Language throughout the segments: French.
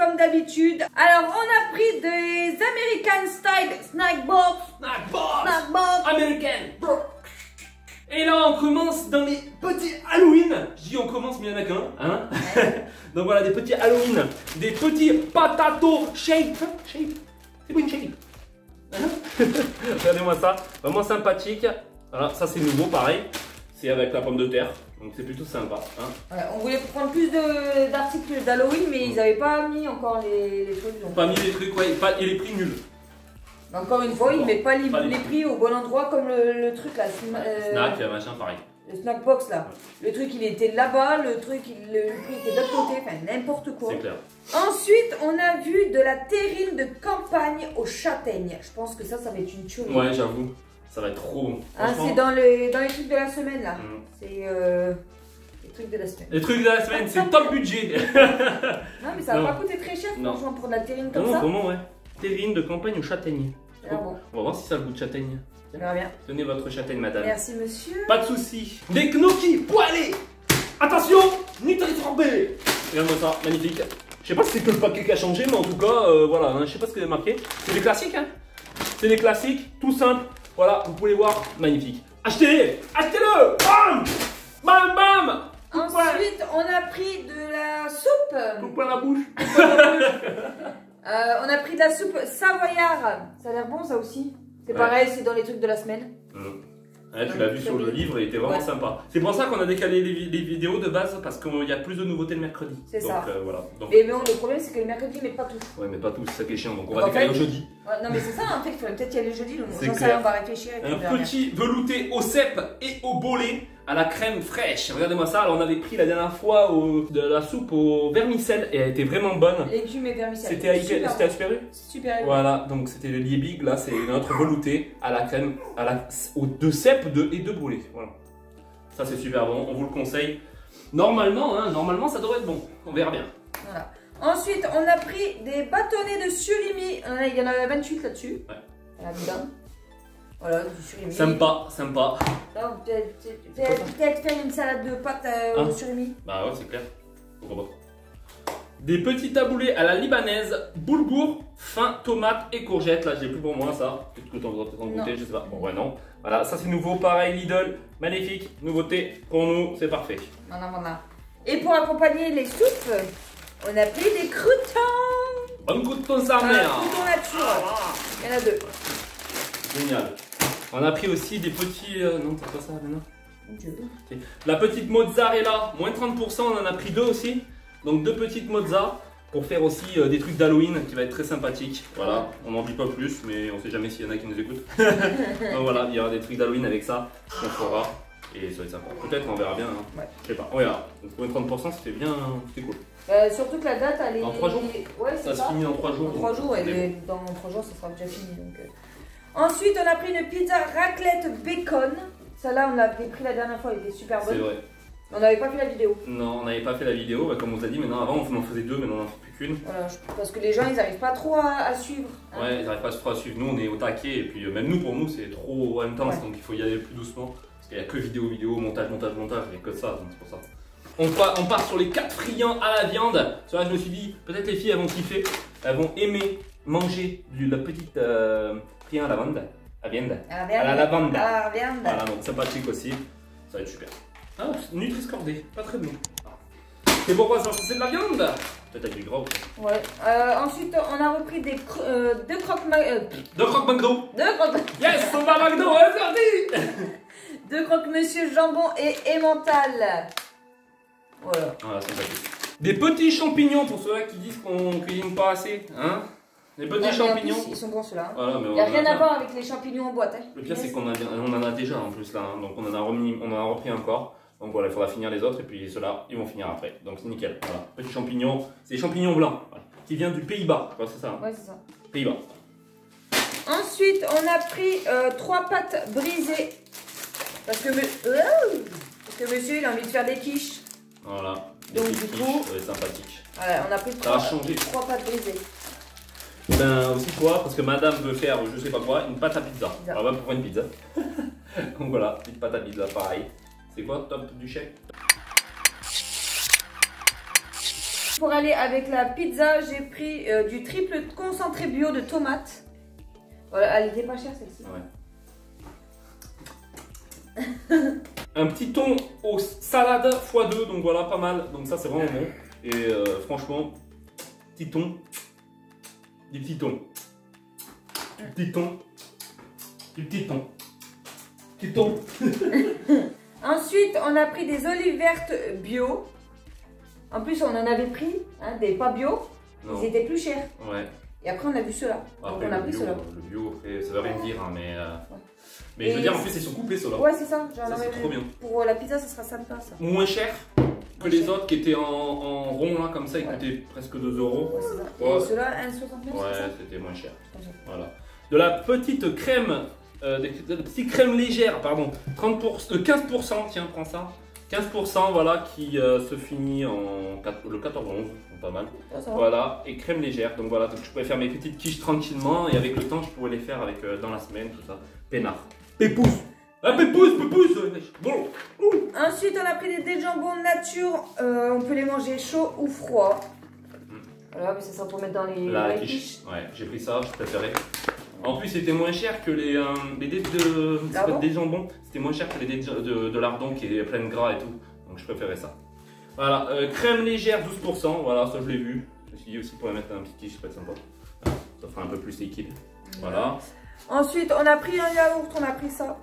comme d'habitude. Alors, on a pris des American Style Snack Box. Snack box. Snack Box. American. Et là, on commence dans les petits Halloween. Je dis on commence, mais il y en a qu'un. Hein. Donc voilà, des petits Halloween. Des petits patato shape. C'est pas une shape. Hein. Regardez-moi ça. Vraiment sympathique. Voilà, ça c'est nouveau, pareil. C'est avec la pomme de terre. Donc c'est plutôt sympa. Hein. Ouais, on voulait prendre plus d'articles d'Halloween, mais ils n'avaient pas mis encore les trucs. Donc. Pas mis les trucs, ouais, et les prix nuls. Encore une fois, ils ne mettent pas les prix au bon endroit comme le truc là. Snack, machin, pareil. Le snack box là. Le truc il était là-bas, le prix était de l'autre côté, enfin n'importe quoi. C'est clair. Ensuite, on a vu de la terrine de campagne aux châtaignes. Je pense que ça va être une tuerie. Ouais, j'avoue. Ça va être trop bon. Ah, c'est dans les trucs de la semaine là. C'est les trucs de la semaine. Les trucs de la semaine, c'est top budget. Non, mais ça va pas coûter très cher franchement pour de la terrine comme ça. Vraiment, ouais. Terrine de campagne aux châtaignes. Ah bon. On va voir si ça a le goût de châtaigne. On verra bien. Tenez votre châtaigne, madame. Merci, monsieur. Pas de soucis. Des gnocchis poêlés. Attention, Nutri-Sorbet. Regarde-moi ça, magnifique. Je sais pas si c'est que le paquet qui a changé, mais en tout cas, voilà, hein, je sais pas ce qu'il y a marqué. C'est des classiques, hein. C'est des classiques, tout simple. Voilà, vous pouvez voir, magnifique. Achetez-les, achetez-le. Bam, bam, bam. Ensuite, on a pris de la soupe. Coupe la bouche. On a pris de la soupe savoyard. Ça a l'air bon, ça aussi. C'est pareil, c'est dans les trucs de la semaine. Ouais, tu l'as vu sur le livre, il était vraiment sympa. C'est pour ça qu'on a décalé les vidéos de base, parce qu'il y a plus de nouveautés le mercredi. C'est ça. Voilà. Donc... Mais bon, le problème, c'est que le mercredi, ils mettent pas tout. Ouais, mais pas tout, c'est ça qui est chiant. Donc on va décaler au jeudi. Ouais, non, mais c'est ça, en fait, il faudrait peut-être y aller le jeudi. C'est j'en sais rien, on va réfléchir. Un petit velouté au cèpe et au bolet à la crème fraîche. Regardez-moi ça. Alors, on avait pris la dernière fois de la soupe au vermicelle et elle était vraiment bonne. Légumes et vermicelle. C'était à Super U. Super U. Voilà, donc c'était le liebig. Là, c'est notre velouté à la crème, de cèpe et de bolet. Voilà. Ça, c'est super bon. On vous le conseille. Normalement, ça devrait être bon. On verra bien. Voilà. Ensuite, on a pris des bâtonnets de surimi. Il y en a 28 là-dessus. Ouais. Voilà, du surimi. Sympa. Peut-être faire une salade de pâtes au surimi. Bah ouais, c'est clair. Pourquoi pas. Des petits taboulés à la libanaise, boulgour, fin, tomate et courgettes. Là, j'ai plus pour moi ça. Peut-être que t'en voudras peut-être en goûter, je sais pas. Bon, ouais, non. Voilà, ça c'est nouveau, pareil, Lidl. Magnifique, nouveauté pour nous, c'est parfait. Voilà. Et pour accompagner les soupes, on a pris des croûtons. Bon crouton sa mère. Croûtons nature. Il y en a 2. Génial. On a pris aussi des petits. Non, c'est pas ça, maintenant. La petite mozzarella, moins 30%, on en a pris 2 aussi. Donc 2 petites mozzarella pour faire aussi des trucs d'Halloween qui va être très sympathique. Voilà, on n'en dit pas plus, mais on sait jamais s'il y en a qui nous écoutent. Donc voilà, il y aura des trucs d'Halloween avec ça qu'on fera. Et ça va être sympa. Peut-être, on verra bien. Hein. Ouais. Je sais pas, on verra. Donc pour 30%, c'était bien, c'était cool. Surtout que la date, elle est. En 3 jours. Ouais, c'est ça. Ça se finit en 3 jours. En 3 jours, et dans 3 jours, ça sera déjà fini. Donc, Ensuite, on a pris une pizza raclette bacon. Celle-là, on l'avait pris la dernière fois, elle était super bonne. C'est vrai. On n'avait pas fait la vidéo. Non, on n'avait pas fait la vidéo, bah, comme on vous a dit, maintenant avant on en faisait 2, maintenant on n'en fait plus qu'une. Voilà, parce que les gens ils n'arrivent pas trop à suivre. Hein. Ouais, ils n'arrivent pas trop à suivre. Nous on est au taquet, et puis même nous, pour nous, c'est trop intense, donc il faut y aller plus doucement. Parce qu'il n'y a que vidéo, montage, il n'y a que ça, donc c'est pour ça. On part sur les 4 friands à la viande. Sur là, je me suis dit, peut-être les filles elles vont kiffer, elles vont aimer manger la petite friand à la viande. À la lavande. Voilà, donc sympathique aussi. Ça va être super. Ah, Nutri-Scorbet, pas très bon. C'est pourquoi ça, c'est de la viande. Peut-être avec du gras aussi. Ouais. Ensuite, on a repris deux croque-McDo. Deux croque-McDo. Yes, on va à McDo, c'est parti. 2 croque-monsieur jambon et emmental. Voilà. Voilà, sympathique. Des petits champignons pour ceux-là qui disent qu'on cuisine pas assez. Hein. Les petits champignons. Plus, ils sont bons ceux-là. Voilà, il n'y a rien à voir avec les champignons en boîte. Hein. Le pire, c'est qu'on en a déjà en plus là. Hein. Donc on en a repris encore. Donc voilà, il faudra finir les autres et puis ceux-là, ils vont finir après. Donc c'est nickel. Voilà, petits champignons. C'est des champignons blancs. Voilà. Qui viennent du Pays-Bas. C'est ça. Hein. Ouais, c'est ça. Pays-Bas. Ensuite, on a pris 3 pâtes brisées. Parce que monsieur, il a envie de faire des quiches. Voilà. Donc du coup, ça va être sympathique. Voilà, on a pris 3 pâtes brisées. Ben aussi quoi, parce que madame veut faire je sais pas quoi, une pâte à pizza. Alors on va pour une pizza. Donc voilà, petite pâte à pizza pareil. C'est quoi top du chef? Pour aller avec la pizza, j'ai pris du triple concentré bio de tomates. Voilà, elle était pas chère celle-ci. Ouais. Un petit thon aux salades x2, donc voilà, pas mal. Donc ça, c'est vraiment bon. Et franchement, petit thon, du petit thon, du petit thon, du petit thon, petit thon. Ensuite, on a pris des olives vertes bio. En plus, on en avait pris hein, des pas bio. Non. Ils étaient plus chers. Ouais. Et après, on a vu ceux-là. Après, on a le pris bio, ceux-là. le bio, après, ça veut rien dire, hein, mais Et je veux dire, en plus, ils sont coupés, ceux-là. Ouais, c'est ça. Ça, c'est trop bien. Pour la pizza, ça sera sympa, ça. Moins cher que les autres qui étaient en rond, là, comme ça, ils Ouais. coûtaient presque 2 euros. Ouais, c'est ça. Ouais. Et ceux-là, 1,69 Ouais, c'est ça. c'était moins cher. Voilà. De la petite crème, des petites crèmes légères, pardon, 15%, tiens, prends ça. 15%, voilà, qui se finit le 14-11, pas mal. Ça va. Voilà, et crème légère, donc voilà, donc je pourrais faire mes petites quiches tranquillement, et avec le temps, je pourrais les faire avec, dans la semaine, tout ça. Peinard. Pépouze. Ah, pépouze. Bon. Ensuite, on a pris des jambons nature. On peut les manger chauds ou froids. Voilà, mais ça sera pour mettre dans les quiches. Ouais, j'ai pris ça, je préférais. En plus, c'était moins cher que les dés des jambons. C'était moins cher que les dés de lardon qui est plein de gras et tout. Donc je préférais ça. Voilà, crème légère 12%. Voilà, ça je l'ai vu. Je me suis dit aussi pour mettre un petit quiche, ça peut être sympa. Voilà, ça fera un peu plus liquide. Voilà. Ensuite, on a pris un yaourt, on a pris ça.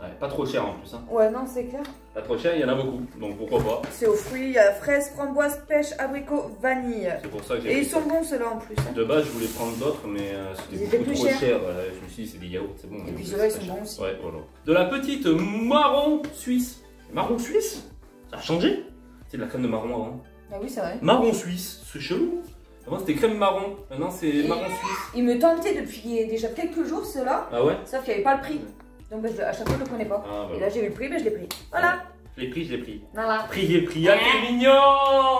Ouais, pas trop cher en plus. Hein. Ouais, non, c'est clair. Pas trop cher, il y en a beaucoup. Donc pourquoi pas. C'est aux fruits, il y a fraises, framboises, pêche, abricot, vanille. C'est pour ça que j'ai Et pris ils sont ça. bons ceux-là en plus. Hein. De base, je voulais prendre d'autres, mais Ils c'était étaient beaucoup plus trop chers. cher. Je me suis dit, c'est des yaourts, c'est bon. Et puis c'est ceux-là, ils pas sont cher. bons aussi. Ouais, voilà. De la petite marron suisse. Marron suisse? Ça a changé? C'est de la crème de marron avant. Ah oui, c'est vrai. Marron suisse, c'est chelou. Avant, c'était crème marron. Maintenant, c'est marron suisse. Ils me tentaient depuis déjà quelques jours ceux-là, Ah ouais? sauf qu'il n'y avait pas le prix. Donc bah, à chaque fois, je ne le prenais pas. Ah, bah, Et là, j'ai eu le prix, mais je l'ai pris. Voilà. Je l'ai pris. Voilà. J'ai pris. Ah, t'es mignon!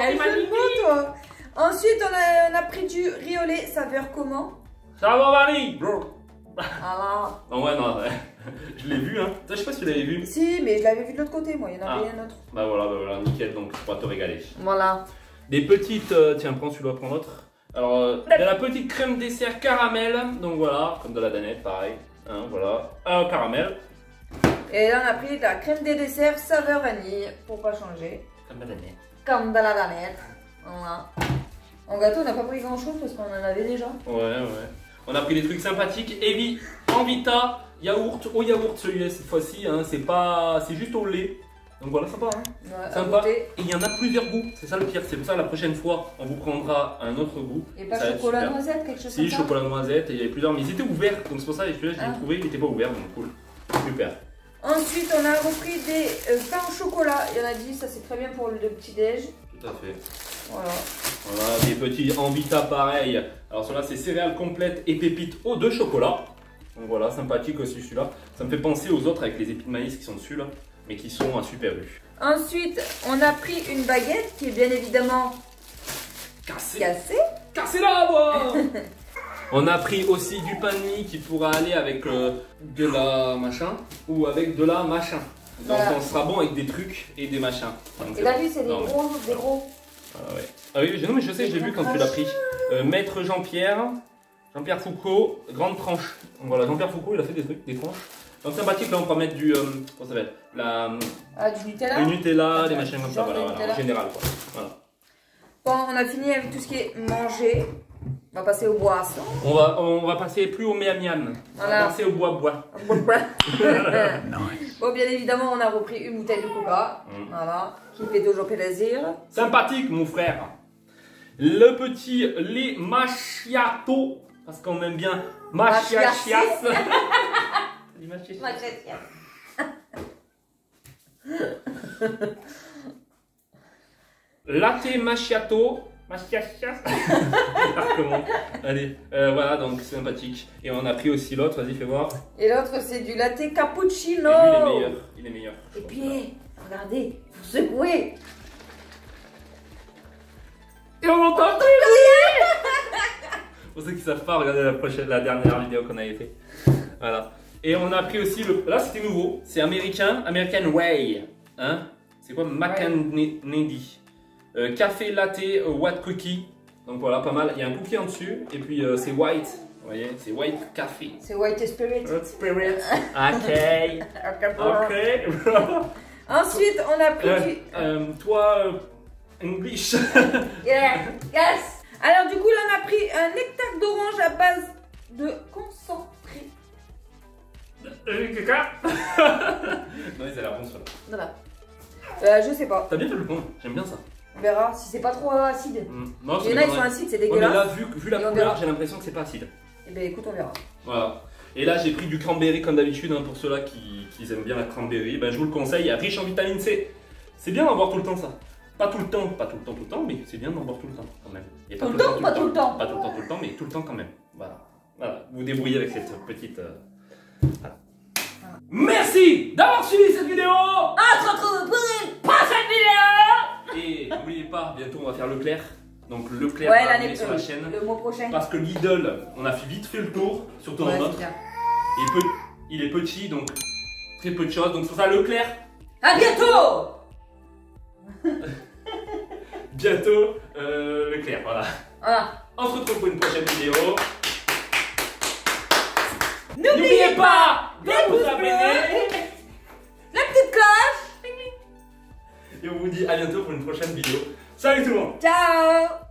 Elle fait beau, toi. Ensuite, on a pris du riz au lait, saveur comment? Ça va, Marie? Bro. Voilà. Non, ouais, non, ouais. Je l'ai vu, hein. Ça, je sais pas si tu l'avais vu. Si, mais je l'avais vu de l'autre côté, moi. Il y en avait un autre. Bah voilà, nickel, donc tu pourras te régaler. Voilà. Des petites, tiens, prends celui-là, prends l'autre. Alors, de la petite crème dessert caramel, donc voilà, comme de la danette, pareil. Hein, voilà, un caramel. Et là, on a pris de la crème des desserts saveur vanille, pour pas changer. Comme de la danette. Comme de la danette. Voilà. En gâteau, on n'a pas pris grand chose parce qu'on en avait déjà. Ouais. On a pris des trucs sympathiques. Evi, Envita, yaourt, au yaourt celui-là cette fois-ci, hein, c'est juste au lait. Donc voilà, sympa, hein. Ouais, Sympa. à goûter. Et il y en a plusieurs goûts, c'est ça le pire. C'est pour ça que la prochaine fois, on vous prendra un autre goût. Et pas Ça va être chocolat super. noisette, quelque chose Si, comme ça. chocolat noisette, et il y avait plusieurs, mais ils étaient ouverts, donc c'est pour ça que celui-là, je l'ai trouvé, il n'était pas ouvert, donc cool. Super. Ensuite, on a repris des pains au chocolat. Il y en a 10, ça c'est très bien pour le petit-déj. Tout à fait. Voilà. Voilà, des petits Envita pareil. Alors ceux-là, c'est céréales complètes et pépites au de chocolat. Donc voilà, sympathique aussi celui-là. Ça me fait penser aux autres avec les épis de maïs qui sont dessus là, mais qui sont à super vue. Ensuite, on a pris une baguette qui est bien évidemment Cassé. cassée. Moi. On a pris aussi du pain de mie qui pourra aller avec de la machin ou avec de la machin. Donc Voilà. on sera bon avec des trucs et des machins. Donc, Et là, lui, c'est des non, mais- gros. Ah ouais. Ah oui, non mais je sais, je l'ai vu quand tu l'as pris. Maître Jean-Pierre Foucault, grande tranche. Donc voilà, Jean-Pierre Foucault, il a fait des trucs, des tranches. Donc sympathique, là on pourra mettre du, comment ça s'appelle, Ah, du Nutella. le Nutella, des Attends, machins comme ça, genre voilà, de voilà, Nutella. en général quoi. Voilà. Bon, on a fini avec tout ce qui est manger. On va passer aux boissons. On va passer plus au miam miam. On Voilà. va passer au bois. Bon, bien évidemment, on a repris une bouteille de coca. Voilà. Qui fait toujours plaisir. Sympathique mon frère. Le petit lait macchiato, parce qu'on aime bien machiachias. Latte macchiato. Machiachias. Allez, voilà, donc sympathique. Et on a pris aussi l'autre, vas-y, fais voir. Et l'autre, c'est du latte cappuccino. Et lui, il est meilleur. Et puis, regardez, il faut secouer. Et on entend plus. Pour ceux qui savent pas, regardez la dernière vidéo qu'on avait fait. Voilà. Et on a pris aussi le. Là, c'était nouveau. C'est américain, American Way. Hein? C'est quoi? McAnedy. café latte white cookie. Donc voilà, pas mal. Il y a un cookie en dessus. Et puis c'est white. Vous voyez, c'est white café. C'est white spirit. Spirit. Ok. Ok. Ensuite, on a pris Toi, English. Yeah. Yes. Alors du coup, là, on a pris un nectar d'orange à base de concentré. Quelqu'un. Non, ils allaient bon sur là. Voilà. Je sais pas. T'as bien fait le con, j'aime bien ça. On verra si c'est pas trop acide. Non, Il y en a, ils sont acides, c'est ouais, mais dégueulasse. là, vu la couleur, j'ai l'impression que c'est pas acide. Eh ben écoute, on verra. Voilà. Et là, j'ai pris du cranberry comme d'habitude, hein, pour ceux-là qui aiment bien la cranberry. Ben, je vous le conseille, riche en vitamine C. C'est bien d'en boire tout le temps, ça. Pas tout le temps, mais c'est bien d'en boire tout le temps quand même. Et Tout le temps, pas tout le temps. Pas tout le temps, mais tout le temps quand même. Voilà. Voilà. Vous débrouillez avec cette petite. Voilà. Merci d'avoir suivi cette vidéo. On se retrouve pour une prochaine vidéo. Et n'oubliez pas, bientôt on va faire Leclerc. Donc Leclerc Ouais, va l'année arriver sur la chaîne. Le mois prochain. Parce que Lidl, on a vite fait le tour, surtout Ouais, en notre. c'est bien. Il est petit, donc très peu de choses. Donc c'est pour ça Leclerc. À bientôt. Bientôt Leclerc, voilà. Voilà. On se retrouve pour une prochaine vidéo. N'oubliez pas de vous abonner. la petite cloche. Et on vous dit à bientôt pour une prochaine vidéo. Salut tout le monde. Ciao.